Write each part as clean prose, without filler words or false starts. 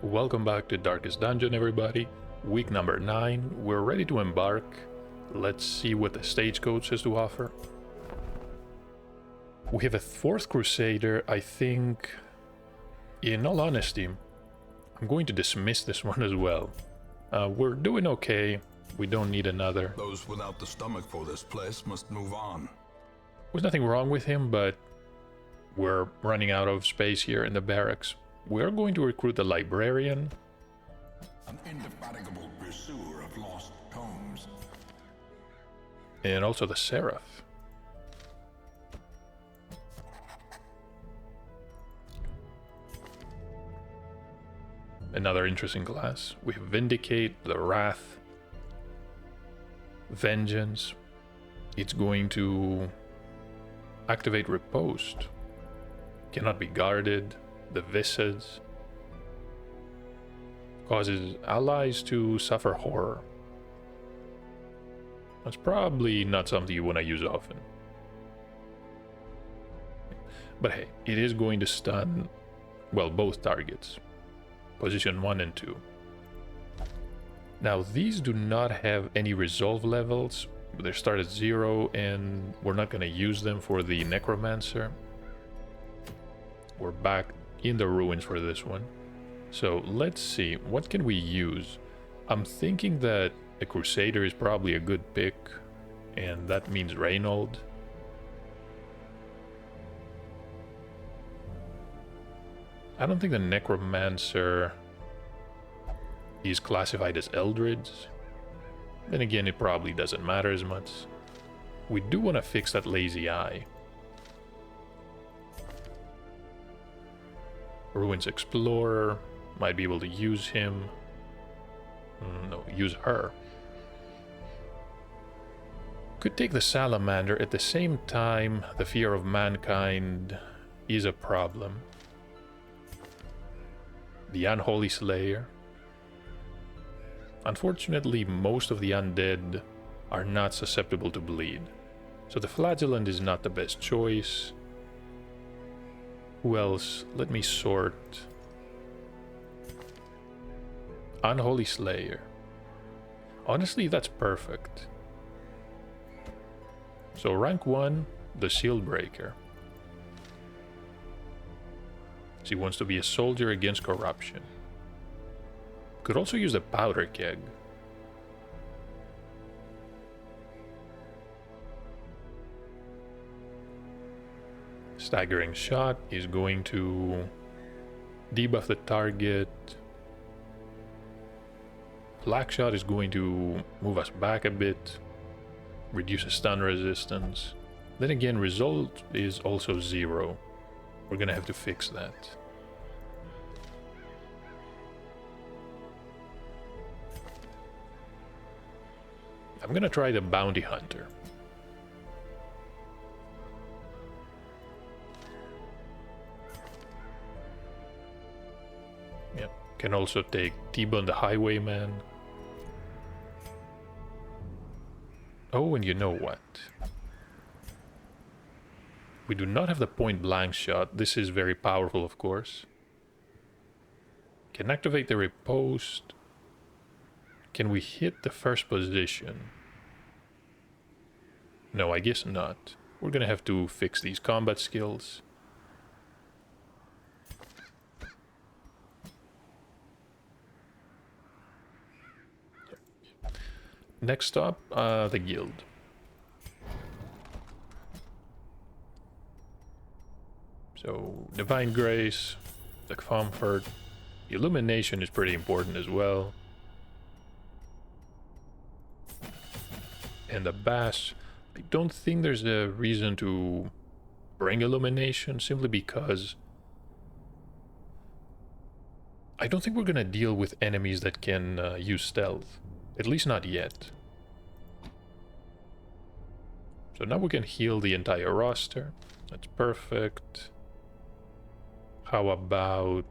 Welcome back to Darkest Dungeon, everybody. Week number 9. We're ready to embark. Let's see what the stagecoach has to offer. We have a 4th Crusader. I think, in all honesty, I'm going to dismiss this one as well. We're doing okay. We don't need another. Those without the stomach for this place must move on. There's nothing wrong with him, but we're running out of space here in the barracks. We're going to recruit the librarian. An indefatigable pursuer of lost tomes. And also the seraph. Another interesting class. We have Vindicate, the Wrath, Vengeance. It's going to activate Riposte. Cannot be guarded. The Visage causes allies to suffer horror. That's probably not something you want to use often. But hey, it is going to stun, well, both targets. Position 1 and 2. Now, these do not have any resolve levels. They start at 0, and we're not going to use them for the Necromancer. We're back in the ruins for this one. So let's see, what can we use? I'm thinking that a Crusader is probably a good pick, and that means Reynold. I don't think the Necromancer is classified as Eldritch. Then again, it probably doesn't matter as much. We do want to fix that lazy eye. Ruins Explorer, might be able to use him. No, use her. Could take the Salamander. At the same time, the fear of mankind is a problem. The Unholy Slayer. Unfortunately, most of the undead are not susceptible to bleed, so the Flagellant is not the best choice. Who else? Let me sort. Unholy Slayer. Honestly, that's perfect. So rank 1, the Shield Breaker. She wants to be a soldier against corruption. Could also use the Powder Keg. Staggering Shot is going to debuff the target. Black Shot is going to move us back a bit, reduce stun resistance. Then again, result is also 0. We're gonna have to fix that. I'm gonna try the Bounty Hunter. Yep, can also take T-Bone the Highwayman. Oh, and you know what? We do not have the point blank shot. This is very powerful, of course. Can activate the riposte. Can we hit the first position? No, I guess not. We're gonna have to fix these combat skills. Next up, the guild. So, Divine Grace, the Comfort, Illumination is pretty important as well. And the Bash, I don't think there's a reason to bring Illumination, simply because I don't think we're gonna deal with enemies that can use stealth. At least not yet. So now we can heal the entire roster. That's perfect. How about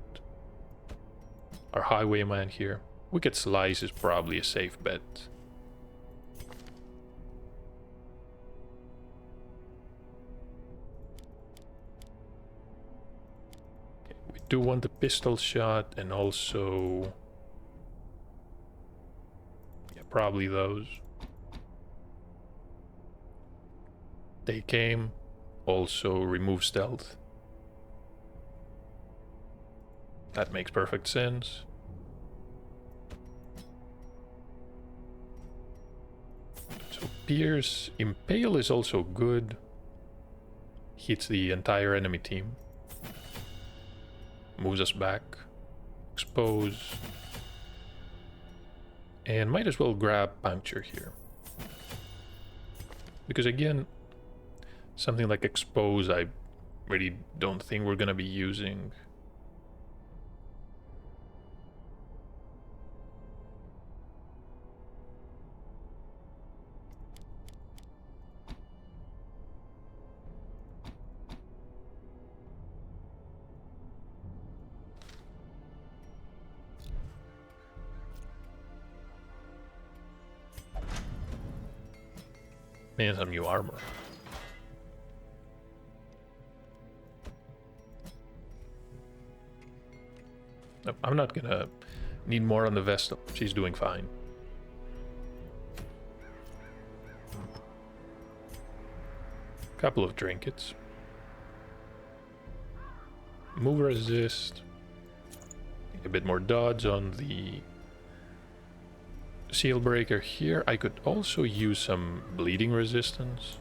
our Highwayman here? Wicked Slice is probably a safe bet. do want the pistol shot and also... yeah, probably those. Take aim. Also remove stealth. That makes perfect sense. So Pierce, Impale is also good. Hits the entire enemy team. Moves us back. Expose. And might as well grab Puncture here. Because again, something like Expose I really don't think we're gonna be using. And some new armor. No, I'm not gonna need more on the Vestal. She's doing fine. Couple of trinkets. Move resist. A bit more dodge on the Seal Breaker here. I could also use some bleeding resistance.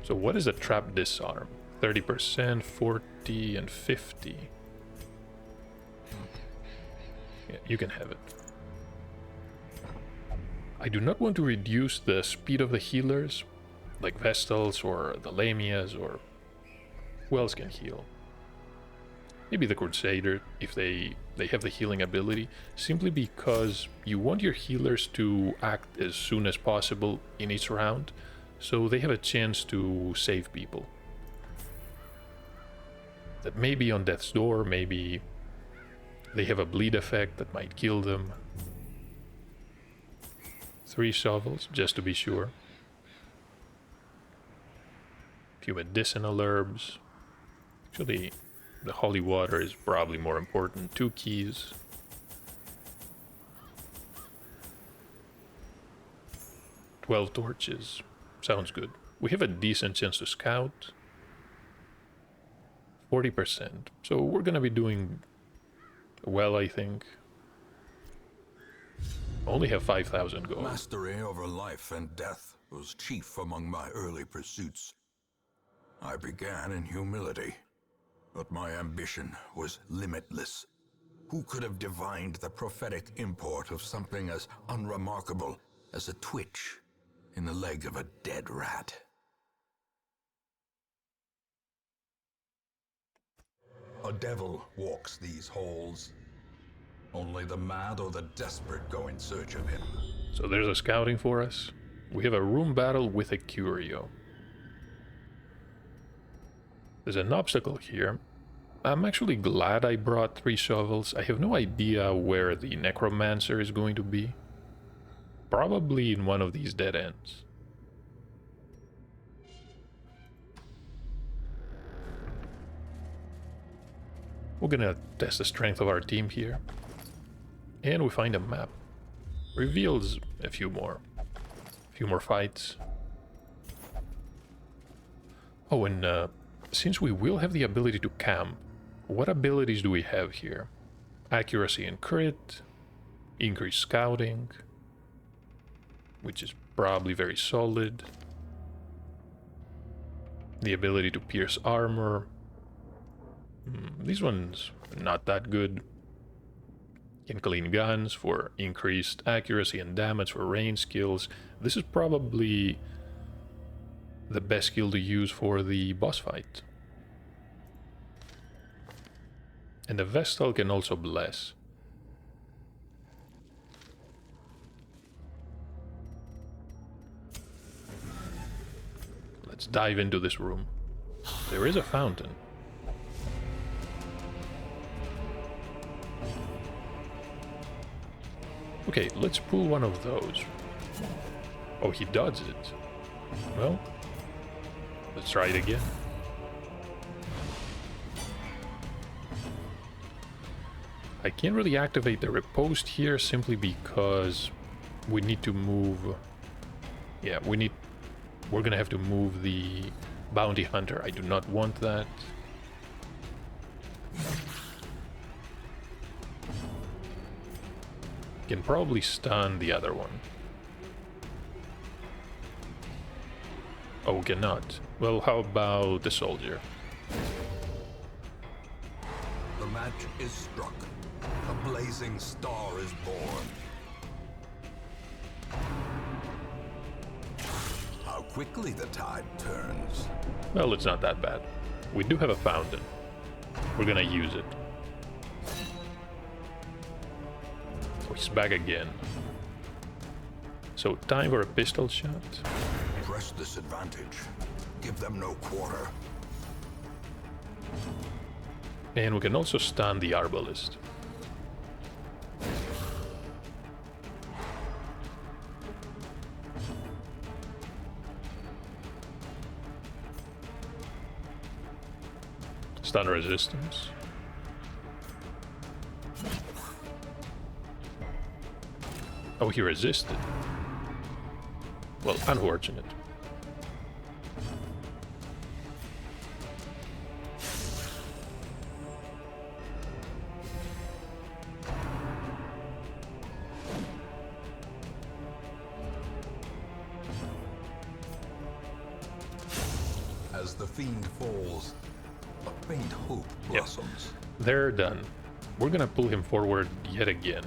So what is a trap disarm? 30%, 40, and 50. Yeah, you can have it. I do not want to reduce the speed of the healers, like Vestals or the Lamias, or who else can heal? Maybe the Crusader, if they have the healing ability, simply because you want your healers to act as soon as possible in each round, so they have a chance to save people. That may be on death's door, maybe they have a bleed effect that might kill them. 3 shovels, just to be sure. Few medicinal herbs. Actually, the holy water is probably more important. 2 keys. "12 torches. Sounds good. We have a decent chance to scout. 40%. So we're gonna be doing well, I think. Only have 5,000 gold. Mastery over life and death was chief among my early pursuits. I began in humility, but my ambition was limitless. Who could have divined the prophetic import of something as unremarkable as a twitch in the leg of a dead rat? A devil walks these halls. Only the mad or the desperate go in search of him. So there's a scouting for us. We have a room battle with a curio. There's an obstacle here. I'm actually glad I brought 3 shovels. I have no idea where the necromancer is going to be. Probably in one of these dead ends. We're gonna test the strength of our team here. And we find a map. Reveals a few more fights. Oh, and since we will have the ability to camp, what abilities do we have here? Accuracy and crit, increased scouting, which is probably very solid. The ability to pierce armor. These ones are not that good. Can clean guns for increased accuracy and damage for range skills. This is probably the best skill to use for the boss fight. And the Vestal can also bless. Let's dive into this room. There is a fountain. Okay, let's pull one of those. Oh, he dodged it. Well, Let's try it again. I can't really activate the riposte here simply because we need to move. Yeah, we're gonna have to move the bounty hunter. I do not want that. Can probably stun the other one. Oh, cannot. Well, how about the soldier? The match is struck. A blazing star is born. How quickly the tide turns. Well, it's not that bad. We do have a fountain. We're gonna use it. Oh, he's back again. So, time for a pistol shot. Press this advantage. Give them no quarter. And we can also stun the arbalist. Stun resistance. Oh, he resisted. Well, unfortunate. As the fiend falls, a faint hope blossoms. They're done. We're gonna pull him forward yet again.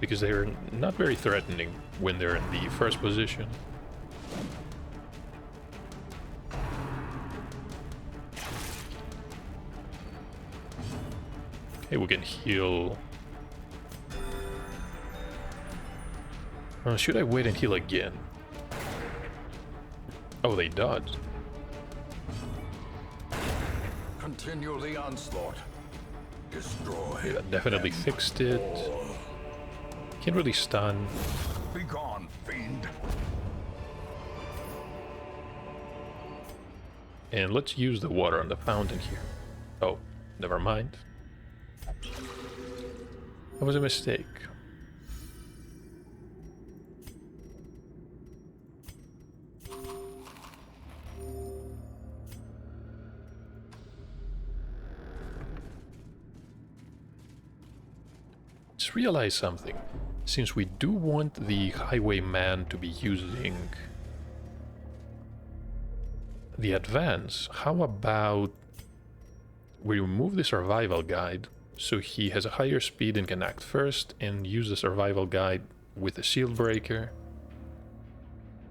Because they're not very threatening when they're in the first position. Okay, we can heal. Should I wait and heal again? Oh, they dodged. Continue the onslaught. Destroy. Yeah, that definitely fixed it. Can't really stun. Be gone, fiend. And let's use the water on the fountain here. Oh, never mind. That was a mistake. Just realize something. Since we do want the highwayman to be using the advance, how about we remove the survival guide so he has a higher speed and can act first, and use the survival guide with a shield breaker.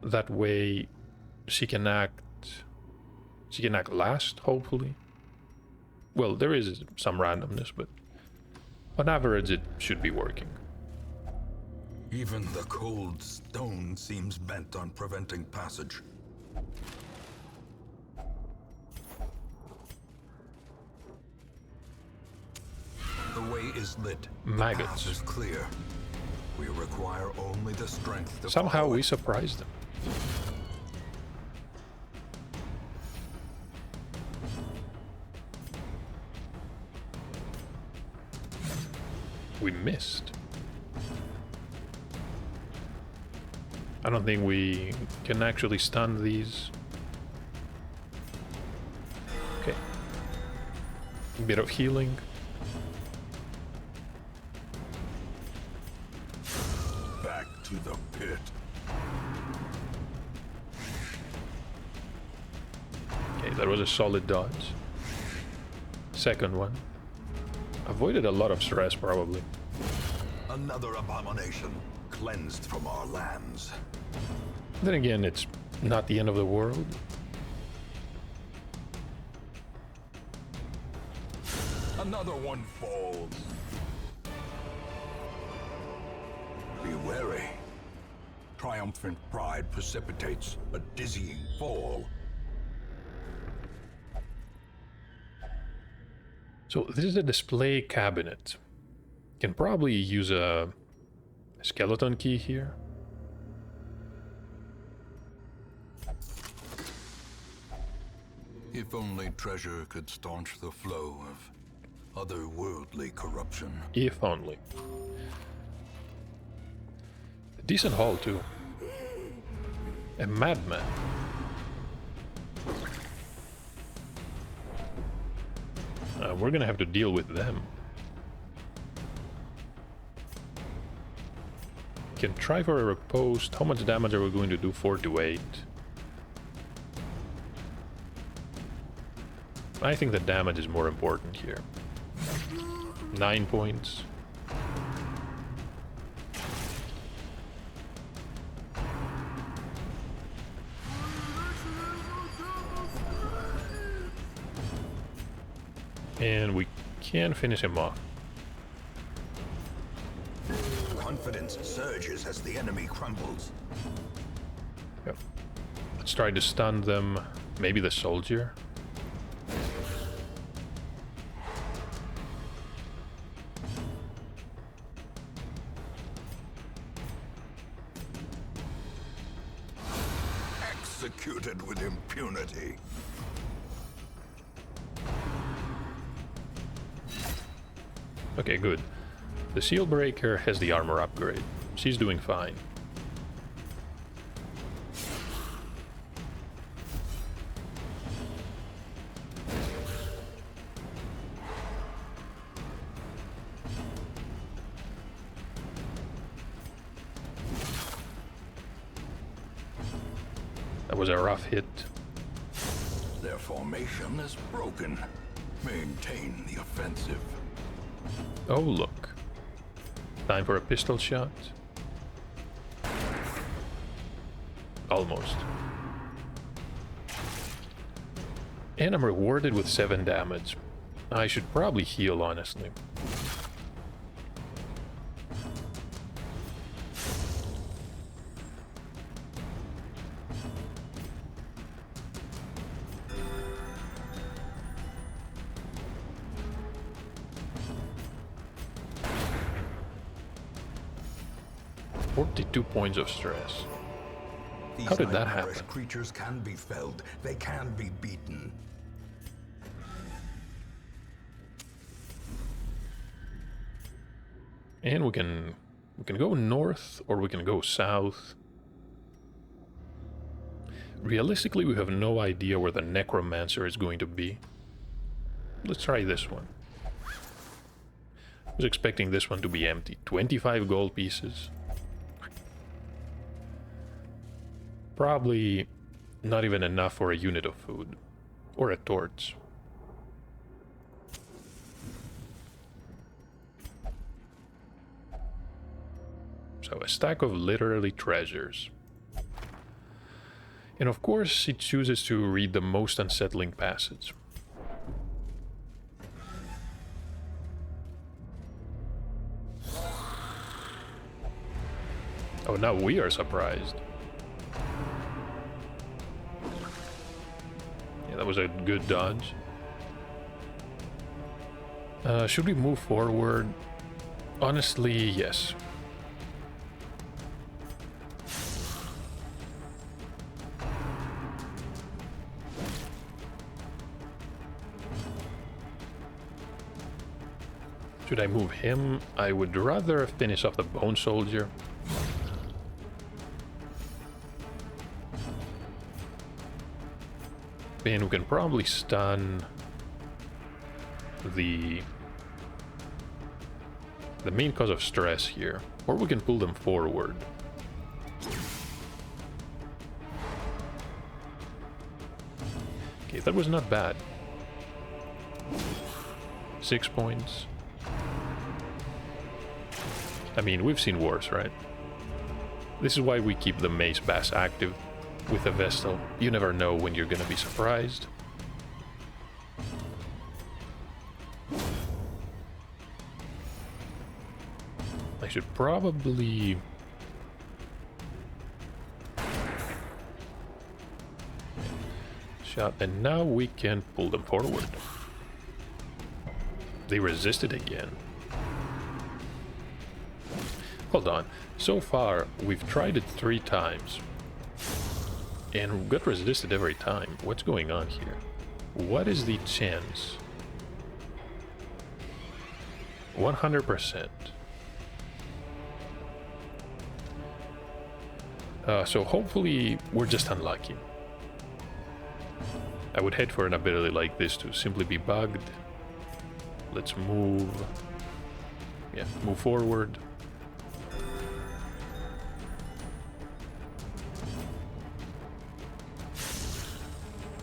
That way she can act last, hopefully. Well, there is some randomness, but on average it should be working. Even the cold stone seems bent on preventing passage. The way is lit. Maggots. The path is clear. We require only the strength to Somehow follow we it. surprised them. We missed. I don't think we can actually stun these. Okay. A bit of healing. Back to the pit. Okay, that was a solid dodge. Second one. Avoided a lot of stress, probably. Another abomination cleansed from our lands. Then again, it's not the end of the world. Another one falls. Be wary. Triumphant pride precipitates a dizzying fall. So this is a display cabinet. Can probably use a skeleton key here. If only treasure could staunch the flow of otherworldly corruption. If only. A decent haul, too. A madman. We're gonna have to deal with them. Can try for a riposte. How much damage are we going to do? 4 to 8. I think the damage is more important here. 9 points. And we can finish him off. Confidence surges as the enemy crumbles. Yep. Let's try to stun them. Maybe the soldier. Executed with impunity. Okay, good. The Seal Breaker has the armor upgrade. She's doing fine. That was a rough hit. Their formation is broken. Maintain the offensive. Oh, look. Time for a pistol shot. Almost. And I'm rewarded with 7 damage. I should probably heal, honestly. Two points of stress. How did that happen? Creatures can be felled. They can be beaten. And we can go north or we can go south. Realistically, we have no idea where the necromancer is going to be. Let's try this one. I was expecting this one to be empty. 25 gold pieces. Probably not even enough for a unit of food. Or a torch. So a stack of literally treasures. And of course it chooses to read the most unsettling passage. Oh, now we are surprised. Yeah, that was a good dodge. Should we move forward? Honestly, yes. Should I move him? I would rather finish off the Bone Soldier. And we can probably stun the main cause of stress here. Or we can pull them forward. Okay, that was not bad. 6 points. I mean, we've seen worse, right? This is why we keep the Mace Bass active with a Vestal. You never know when you're gonna be surprised. I should probably... shot, and now we can pull them forward. They resisted again. Hold on. So far, we've tried it 3 times. And got resisted every time. What's going on here? What is the chance? 100%. So hopefully we're just unlucky. I would hate for an ability like this to simply be bugged. Let's move. Yeah, move forward.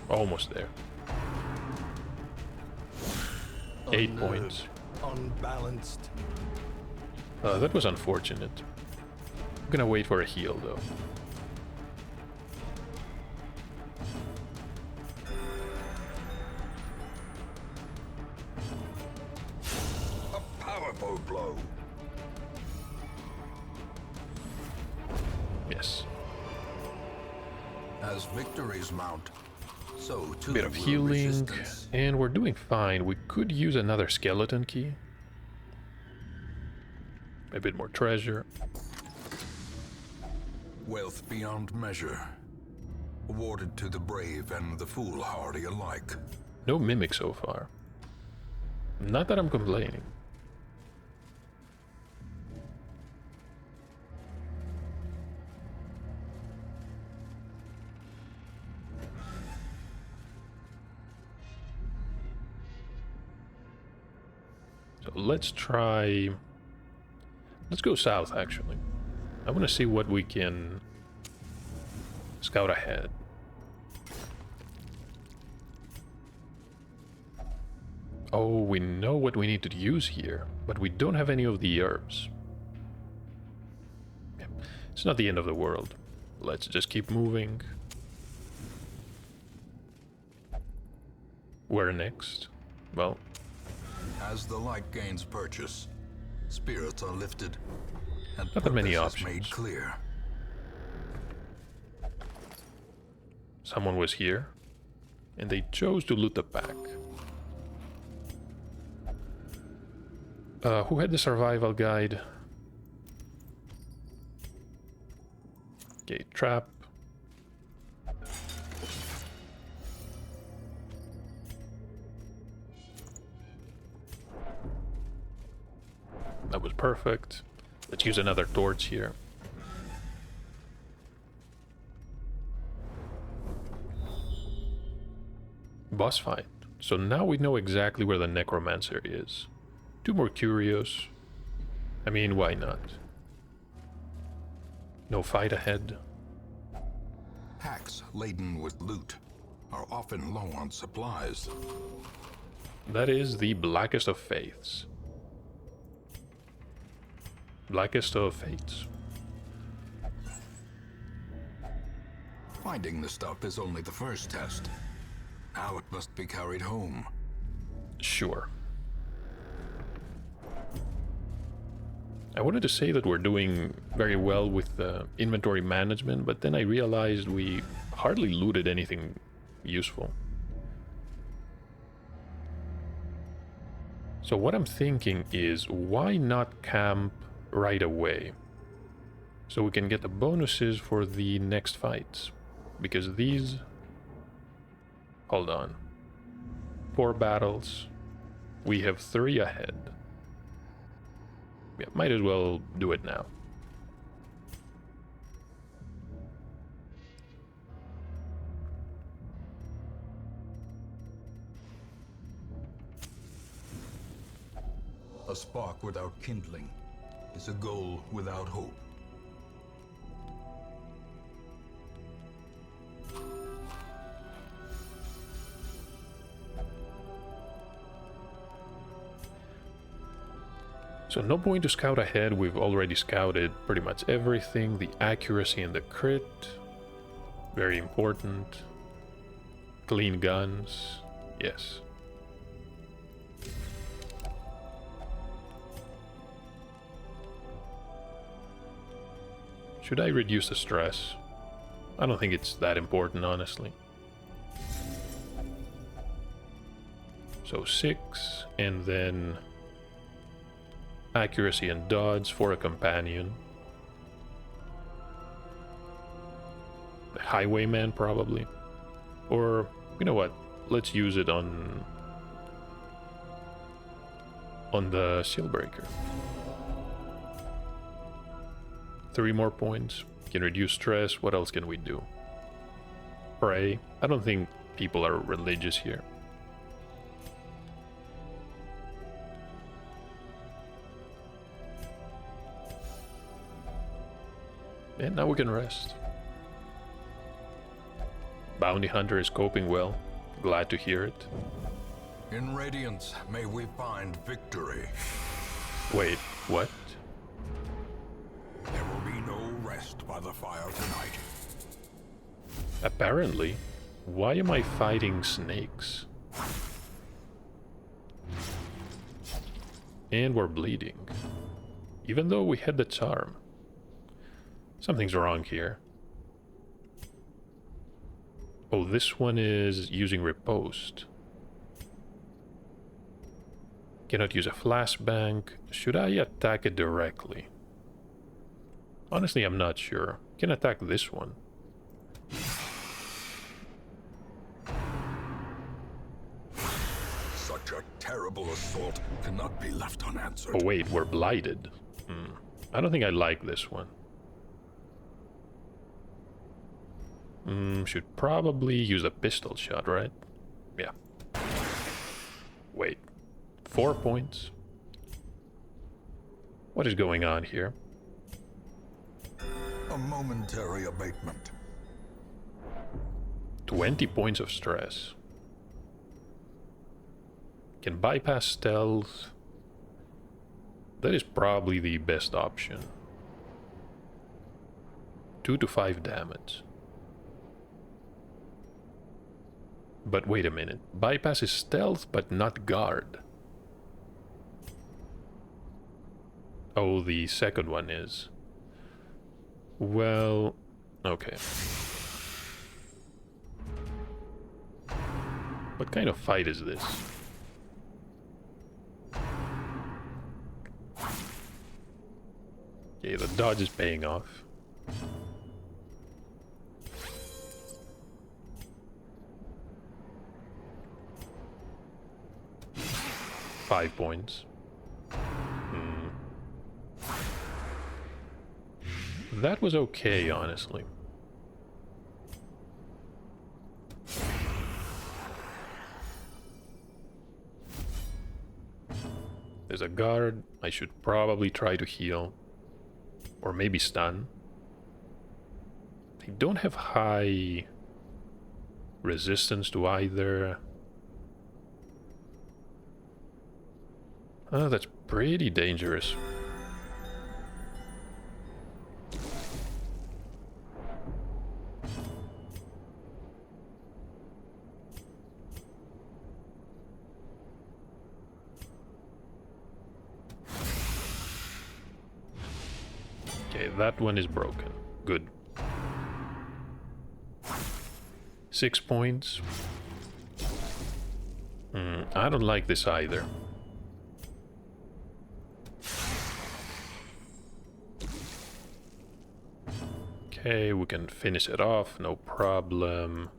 Almost there. 8 points. Unbalanced. That was unfortunate. I'm gonna wait for a heal though. A powerful blow. Yes. As victories mount, so too Bit of will healing, resistance. and we're doing fine. We could use another skeleton key. A bit more treasure. Wealth beyond measure, awarded to the brave and the foolhardy alike. No mimic so far. Not that I'm complaining. So let's try... Let's go south, actually. I want to see what we can scout ahead. Oh, we know what we need to use here, but we don't have any of the herbs. Yeah, it's not the end of the world. Let's just keep moving. Where next? Well, As the light gains purchase, spirits are lifted, and Not that many purpose is options. made clear. someone was here, and they chose to loot the pack. Who had the survival guide? Okay, trap. That was perfect. Let's use another torch here. Boss fight. So now we know exactly where the necromancer is. 2 more curios. I mean, why not? No fight ahead. Packs laden with loot are often low on supplies. That is the blackest of faiths. Blackest of fates. Finding the stuff is only the first test. Now it must be carried home. Sure. I wanted to say that we're doing very well with inventory management, but then I realized we hardly looted anything useful. So what I'm thinking is, why not camp right away? So we can get the bonuses for the next fights. Because these... Hold on. 4 battles. We have 3 ahead. Yeah, might as well do it now. A spark without kindling is a goal without hope. So no point to scout ahead, we've already scouted pretty much everything. The accuracy and the crit, very important. Clean guns, yes. Should I reduce the stress? I don't think it's that important, honestly. So 6, and then accuracy and dodge for a companion. The highwayman, probably. Or, you know what? let's use it on the Shieldbreaker. 3 more points. Can reduce stress. What else can we do? Pray. I don't think people are religious here. And now we can rest. Bounty Hunter is coping well. Glad to hear it. In Radiance, may we find victory. Wait, what? There will be no rest by the fire tonight. Apparently. Why am I fighting snakes? And we're bleeding. Even though we had the charm. Something's wrong here. Oh, this one is using riposte. Cannot use a flashbang. Should I attack it directly? Honestly, I'm not sure. Can attack this one. Such a terrible assault cannot be left unanswered. Oh wait, we're blighted. I don't think I like this one. Should probably use a pistol shot, right? Yeah. Wait. 4 points. What is going on here? A momentary abatement. 20 points of stress. Can bypass stealth. That is probably the best option. 2 to 5 damage. But wait a minute. Bypass is stealth, but not guard. Oh, the second one is. Well, okay. What kind of fight is this? Okay, the dodge is paying off. Five points. That was okay, honestly. There's a guard. I should probably try to heal. Or maybe stun. I don't have high resistance to either. Oh, that's pretty dangerous. Okay, that one is broken. Good. 6 points. I don't like this either. Okay, we can finish it off, no problem.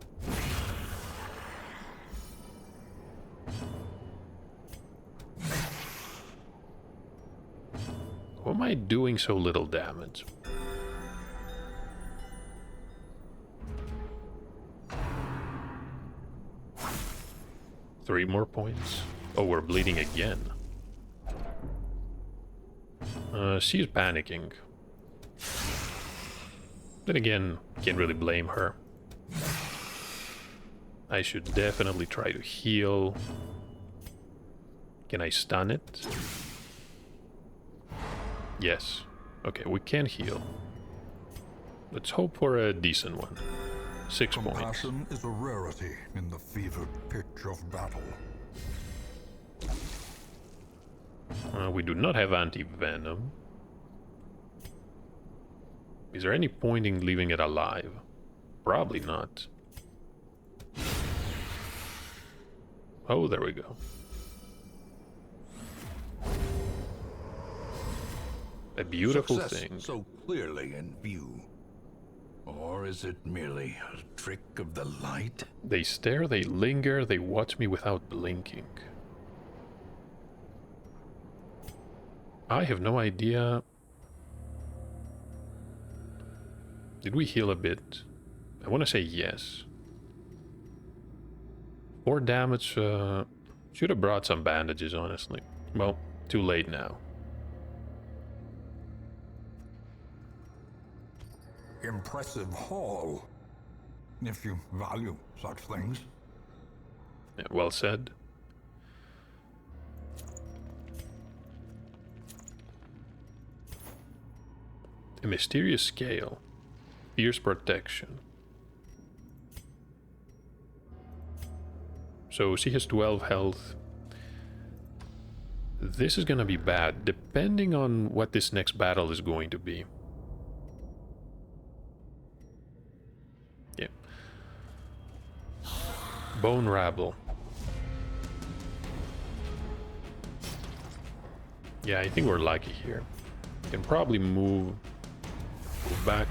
Why am I doing so little damage? Three more points. Oh, we're bleeding again. She's panicking. Then again, can't really blame her. I should definitely try to heal. Can I stun it? Yes. Okay, we can heal. Let's hope for a decent one. 6 points. Compassion is a rarity in the fevered pitch of battle. We do not have anti-venom. Is there any point in leaving it alive? Probably not. Oh, there we go. A beautiful Success thing. so clearly in view. Or is it merely a trick of the light? They stare, they linger, they watch me without blinking. I have no idea. Did we heal a bit? I want to say yes. 4 damage. Should have brought some bandages, honestly. Well, too late now. Impressive haul, if you value such things. Yeah, well said. A mysterious scale. Fierce protection. So she has 12 health. This is gonna be bad, depending on what this next battle is going to be. Yeah. Bone Rabble. Yeah, I think we're lucky here. Can probably move back.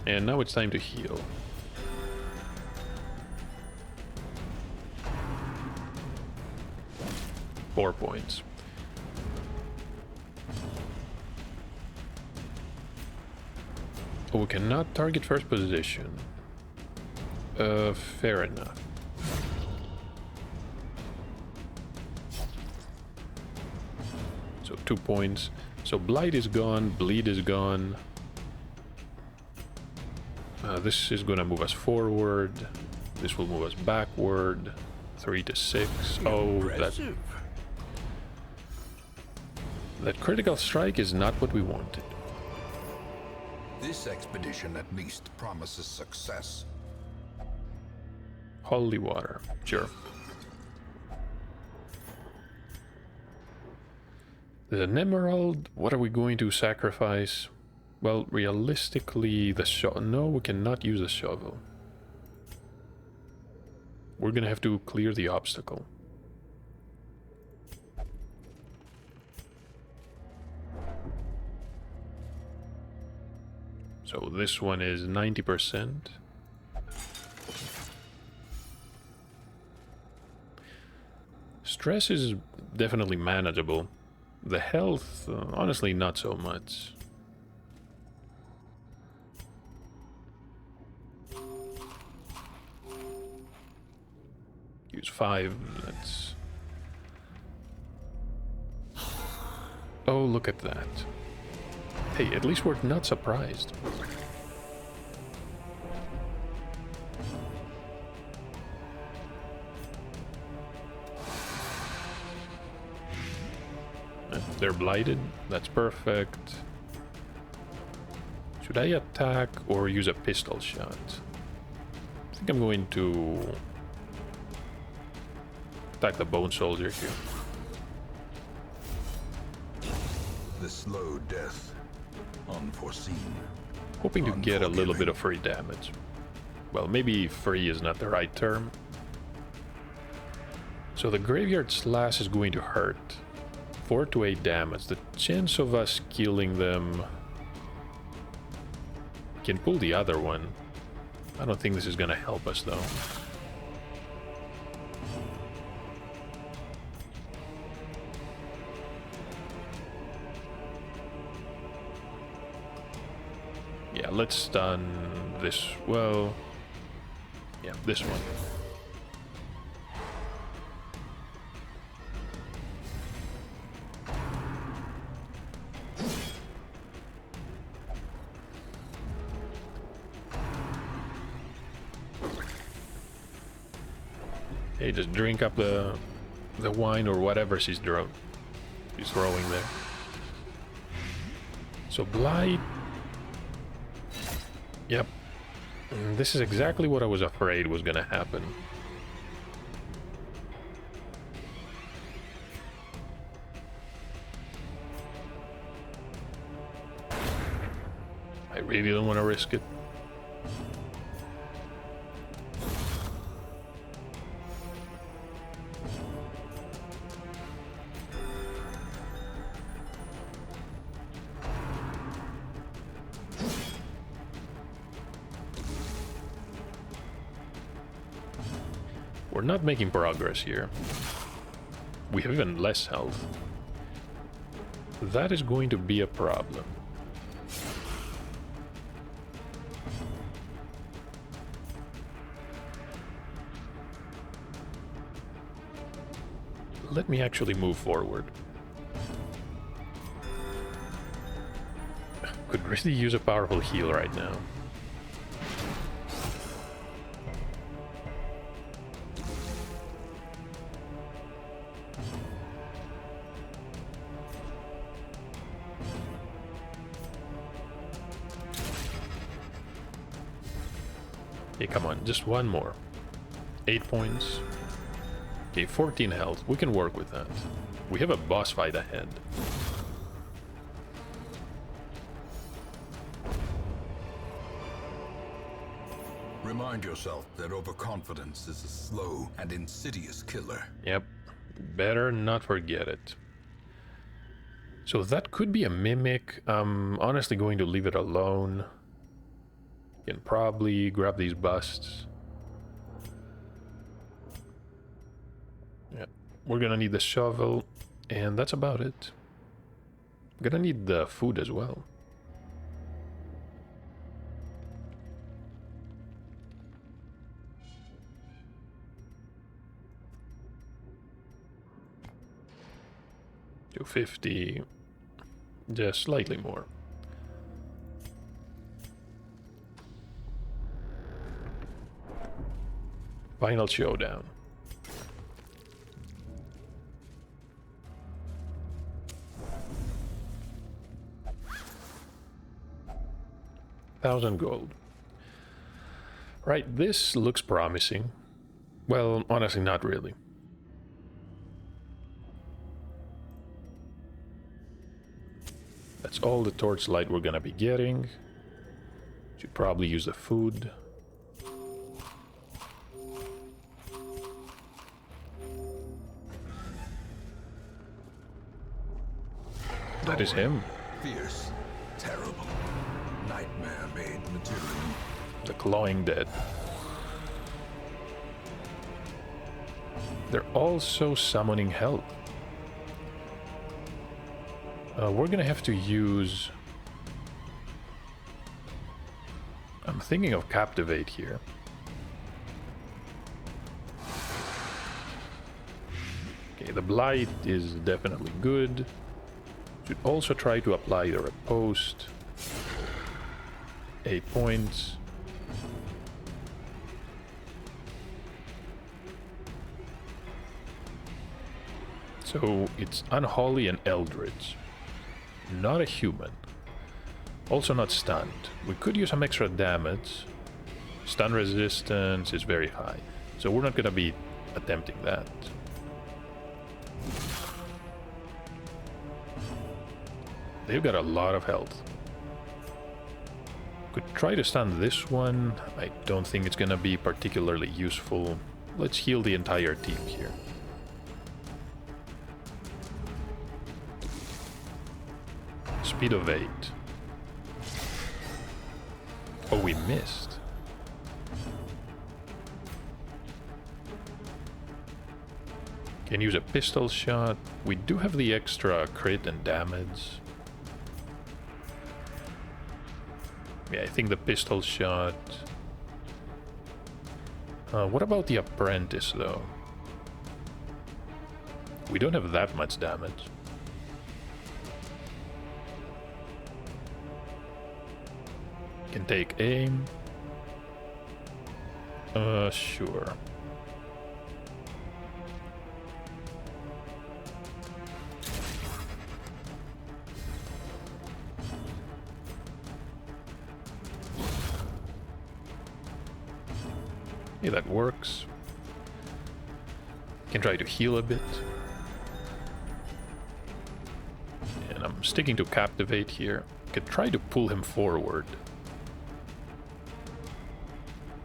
And now it's time to heal. Four points. Oh, we cannot target first position. Fair enough. So 2 points. So Blight is gone, Bleed is gone. This is gonna move us forward. This will move us backward. 3 to 6. Oh, that critical strike is not what we wanted. This expedition at least promises success. Holy water. Sure. There's an emerald. What are we going to sacrifice? Well, realistically, the shovel. No, we cannot use a shovel. We're gonna have to clear the obstacle. So this one is 90%. Stress is definitely manageable. The health, honestly, not so much. Use 5. Let's... Oh, look at that. Hey, at least we're not surprised. They're blighted. That's perfect. Should I attack or use a pistol shot? I think I'm going to attack the bone soldier here. The slow death, unforeseen. Hoping to get a little bit of free damage. Well, maybe free is not the right term. So the graveyard slash is going to hurt. 4 to 8 damage. The chance of us killing them... Can pull the other one. I don't think this is gonna help us though. Yeah, let's stun this. Well, yeah, this one. Hey, just drink up the wine or whatever she's throwing there. So Blight. Yep. This is exactly what I was afraid was gonna happen. I really don't want to risk it. We're not making progress here. We have even less health. That is going to be a problem. Let me actually move forward. Could really use a powerful heal right now. Okay, come on, just one more. 8 points. Okay, 14 health. We can work with that. We have a boss fight ahead. Remind yourself that overconfidence is a slow and insidious killer. Yep. Better not forget it. So that could be a mimic. I'm honestly going to leave it alone. Can probably grab these busts. Yeah, we're gonna need the shovel, and that's about it. We're gonna need the food as well. $250, just slightly more. Final showdown. $1,000 gold. Right, this looks promising. Well, honestly, not really. That's all the torchlight we're gonna be getting. Should probably use the food. That is him. Fierce, terrible, nightmare-made material. The clawing dead. They're also summoning help. We're gonna have to use... I'm thinking of Captivate here. Okay, the Blight is definitely good. Should also try to apply the Riposte. 8 points. So it's Unholy and Eldritch. Not a human. Also not stunned. We could use some extra damage. Stun resistance is very high. So we're not gonna be attempting that. They've got a lot of health. Could try to stun this one. I don't think it's gonna be particularly useful. Let's heal the entire team here. Speed of 8. Oh, we missed. Can use a pistol shot. We do have the extra crit and damage. Yeah, I think the pistol shot... what about the apprentice, though? We don't have that much damage. Can take aim. Sure. Yeah, that works. Can try to heal a bit. And I'm sticking to Captivate here. Could try to pull him forward.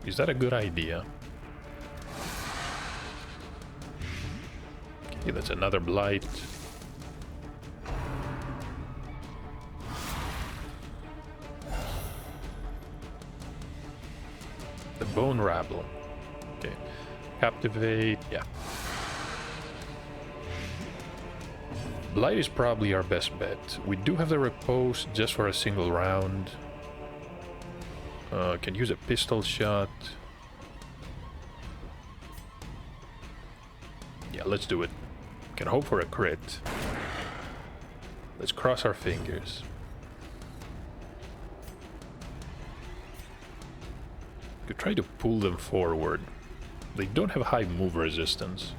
Is that a good idea? Okay, that's another blight. The bone rabble. Okay. Captivate, yeah. Blight is probably our best bet. We do have the repose just for a single round. Can use a pistol shot. Yeah, let's do it. Can hope for a crit. Let's cross our fingers. Could try to pull them forward. They don't have high move resistance.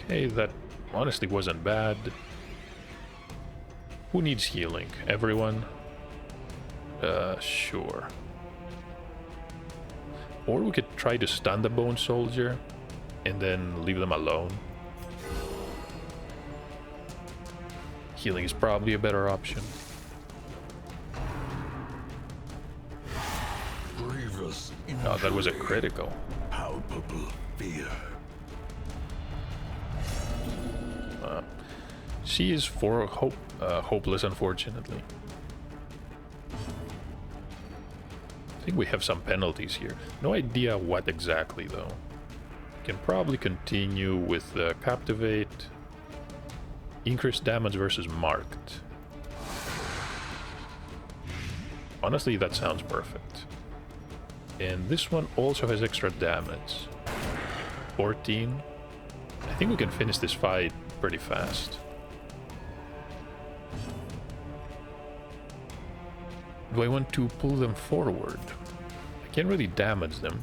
Okay, that honestly wasn't bad. Who needs healing? Everyone? Sure. Or we could try to stun the bone soldier and then leave them alone. Healing is probably a better option. Grievous Oh, that was a injury, critical. palpable fear. She is hopeless, unfortunately. I think we have some penalties here. No idea what exactly, though. Can probably continue with the Captivate. Increased damage versus marked. Honestly, that sounds perfect. And this one also has extra damage. 14. I think we can finish this fight pretty fast. Do I want to pull them forward? I can't really damage them.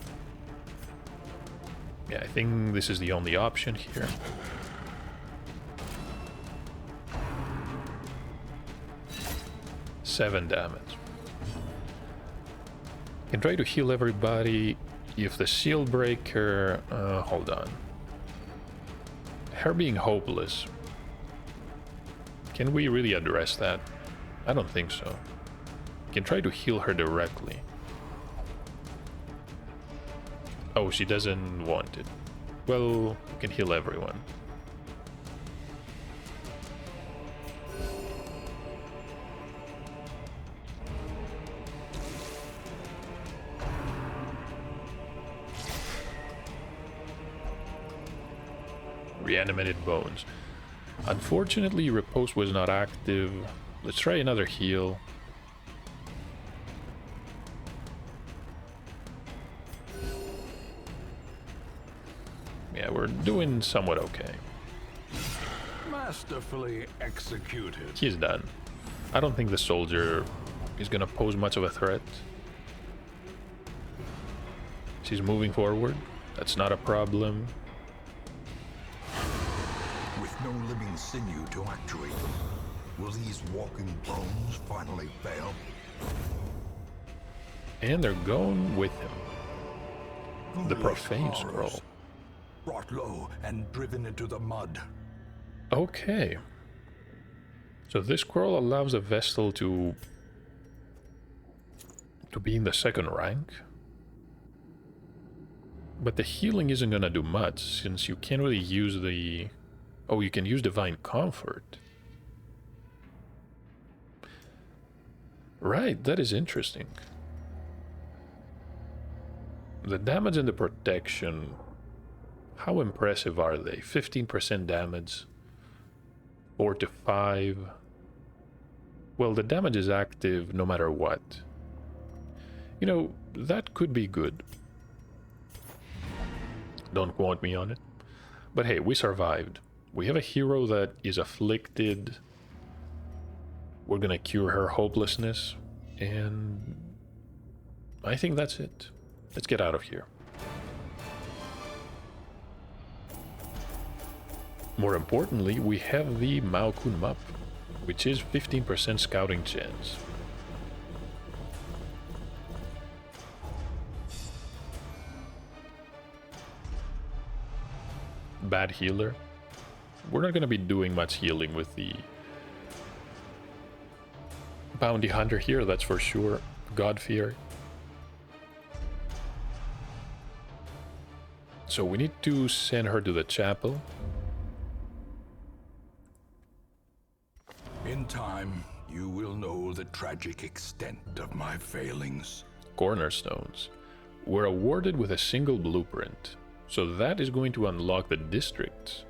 Yeah, I think this is the only option here. Seven damage. Can try to heal everybody. If the shield breaker... hold on. Her being hopeless. Can we really address that? I don't think so. Can try to heal her directly. Oh, she doesn't want it. Well, we can heal everyone. Reanimated bones. Unfortunately, repose was not active. Let's try another heal. Yeah, we're doing somewhat okay. Masterfully executed. He's done. I don't think the soldier is gonna pose much of a threat. She's moving forward. That's not a problem. With no living sinew to actuate them, will these walking bones finally fail? And they're going with him. The Foolish profane horrors, scroll. Brought low and driven into the mud. Okay. So this scroll allows a Vestal to be in the second rank. But the healing isn't gonna do much, since you can't really use the... Oh, you can use Divine Comfort. Right, that is interesting. The damage and the protection... How impressive are they? 15% damage. 4 to 5. Well, the damage is active no matter what. You know, that could be good. Don't quote me on it. But hey, we survived. We have a hero that is afflicted. We're gonna cure her hopelessness. And I think that's it. Let's get out of here. More importantly, we have the Maokun map, which is 15% scouting chance. bad healer. We're not going to be doing much healing with the bounty hunter here, that's for sure. God-fear. So we need to send her to the chapel. In time, you will know the tragic extent of my failings. Cornerstones. We're awarded with a single blueprint, so that is going to unlock the districts.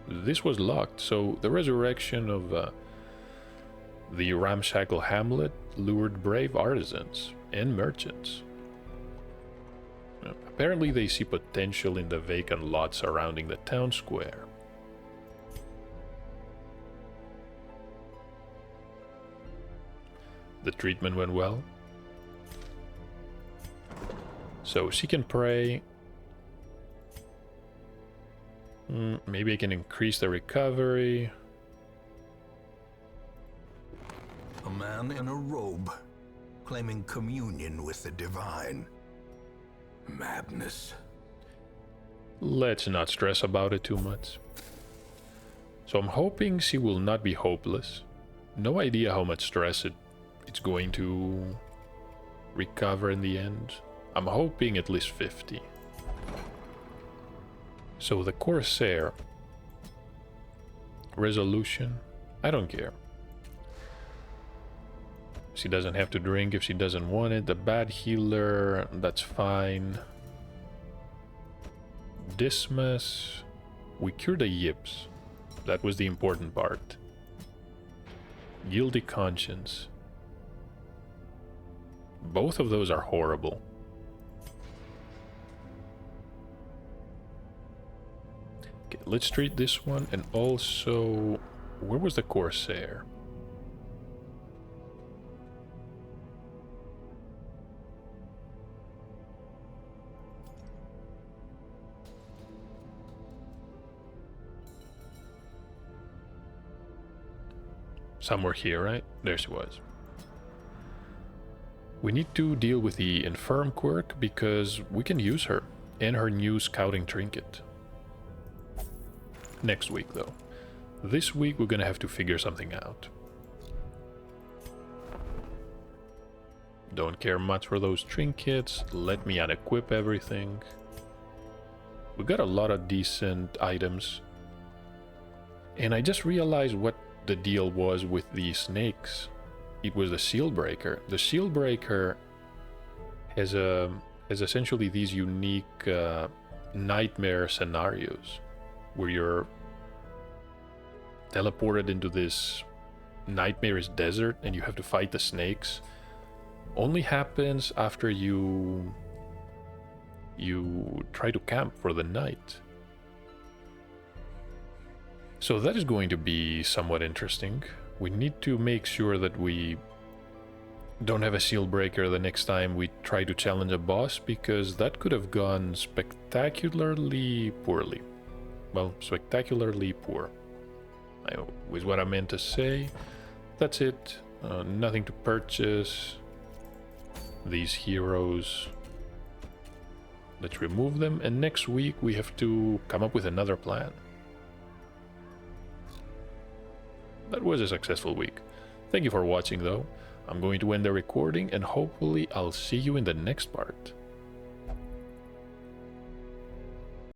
This was locked, so the resurrection of the ramshackle hamlet lured brave artisans and merchants. Apparently they see potential in the vacant lot surrounding the town square. The treatment went well. So she can pray. Maybe I can increase the recovery. A man in a robe, claiming communion with the divine. Madness. Let's not stress about it too much. So I'm hoping she will not be hopeless. No idea how much stress it's going to recover in the end. I'm hoping at least 50. So the Corsair. Resolution. I don't care. She doesn't have to drink if she doesn't want it. The bad healer, that's fine. Dismas. We cured the yips. That was the important part. Guilty conscience. Both of those are horrible. Okay, let's treat this one, and also... Where was the Corsair? Somewhere here, right? There she was. We need to deal with the infirm quirk because we can use her and her new scouting trinket. Next week, though. This week we're gonna have to figure something out. Don't care much for those trinkets. Let me unequip everything. We got a lot of decent items. And I just realized what the deal was with the snakes. It was the Seal Breaker. The Seal Breaker has essentially these unique nightmare scenarios where you're teleported into this nightmarish desert and you have to fight the snakes. Only happens after you try to camp for the night. So that is going to be somewhat interesting. We need to make sure that we don't have a seal breaker the next time we try to challenge a boss, because that could have gone spectacularly poorly. Well, spectacularly poor is what I meant to say. That's it. Nothing to purchase. These heroes. Let's remove them, and next week we have to come up with another plan. That was a successful week. Thank you for watching, though. I'm going to end the recording, and hopefully I'll see you in the next part.